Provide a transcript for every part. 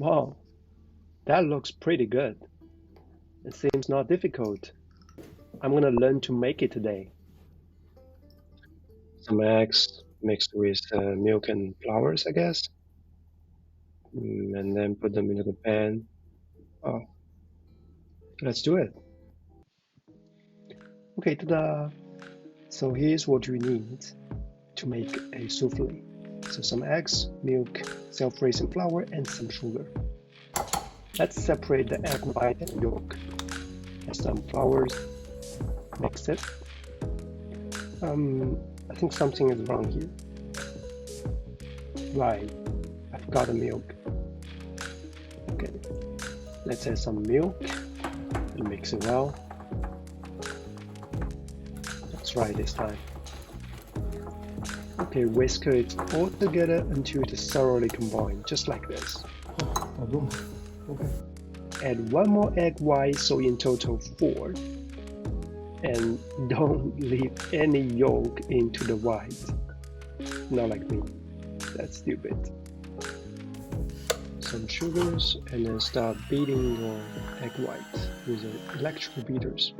Wow, that looks pretty good. It seems not difficult. I'm gonna learn to make it today. Some eggs mixed with milk and flowers, I guess. And then put them into the pan. Oh, let's do it. Okay, ta-da! So here's what we need to make a souffle. So some eggs, milk, self-raising flour, and some sugar. Let's separate the egg white and yolk. Add some flour, mix it. I think something is wrong here. Right, I've got the milk. Okay, let's add some milk and mix it well. That's right this time. Okay, whisk it all together until it is thoroughly combined, just like this. Okay. Add one more egg white, so in total 4. And don't leave any yolk into the white. Not like me. That's stupid. Some sugars and then start beating your egg white with electrical beaters.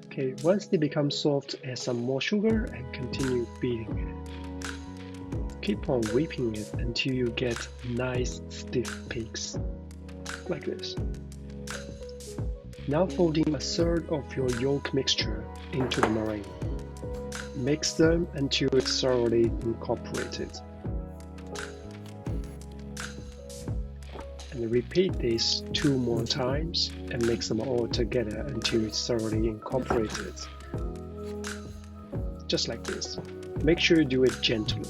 Okay, once they become soft, add some more sugar and continue beating it. Keep on whipping it until you get nice stiff peaks, like this. Now folding 1/3 of your yolk mixture into the meringue. Mix them until it's thoroughly incorporated. And repeat this 2 more times and mix them all together until it's thoroughly incorporated. Just like this. Make sure you do it gently.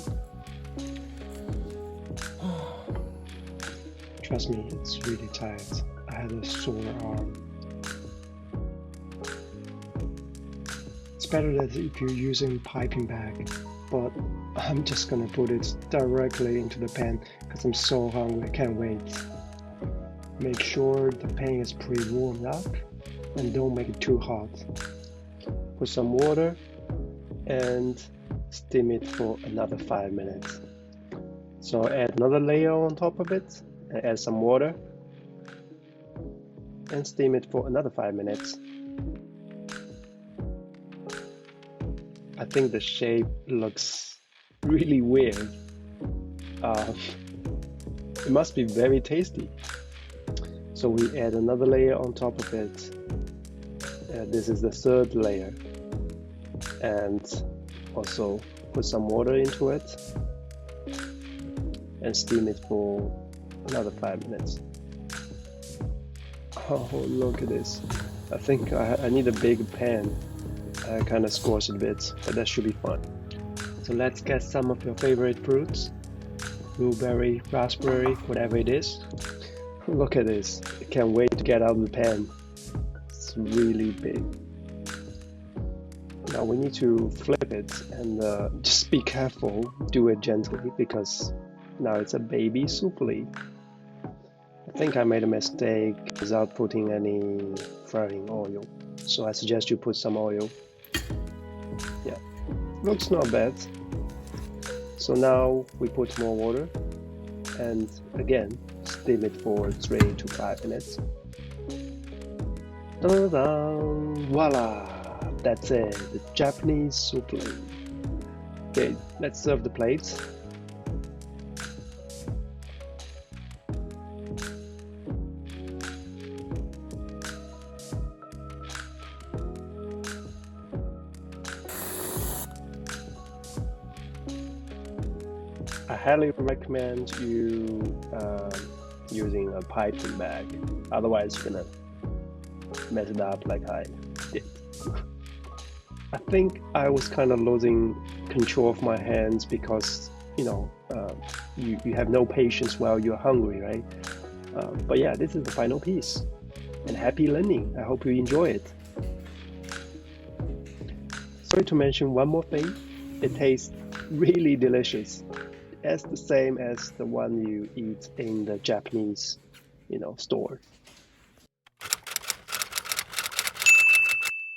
Trust me, it's really tired. I had a sore arm. It's better that if you're using piping bag, but I'm just gonna put it directly into the pan because I'm so hungry, I can't wait. Make sure the pan is pre-warmed up and don't make it too hot. Put some water and steam it for another 5 minutes. So add another layer on top of it and add some water and steam it for another 5 minutes. I think the shape looks really weird. It must be very tasty. So we add another layer on top of it. This is the 3rd layer. And also put some water into it and steam it for another 5 minutes. Oh, look at this. I think I need a big pan. I kind of squash it a bit, but that should be fine. So let's get some of your favorite fruits. Blueberry, raspberry, whatever it is. Look at this. I can't wait to get out of the pan. It's really big. Now we need to flip it and just be careful. Do it gently because now it's a baby souffle. I think I made a mistake without putting any frying oil. So I suggest you put some oil. Yeah, looks not bad. So now we put more water and again steam it for 3 to 5 minutes. Ta-da! Voila! That's it, the Japanese souffle. Okay, let's serve the plates. I highly recommend you using a piping bag, otherwise you're gonna mess it up like I did. I think I was kind of losing control of my hands because, you know, you have no patience while you're hungry, right? But yeah, this is the final piece. And happy learning. I hope you enjoy it. Sorry to mention one more thing. It tastes really delicious. It's the same as the one you eat in the Japanese, store.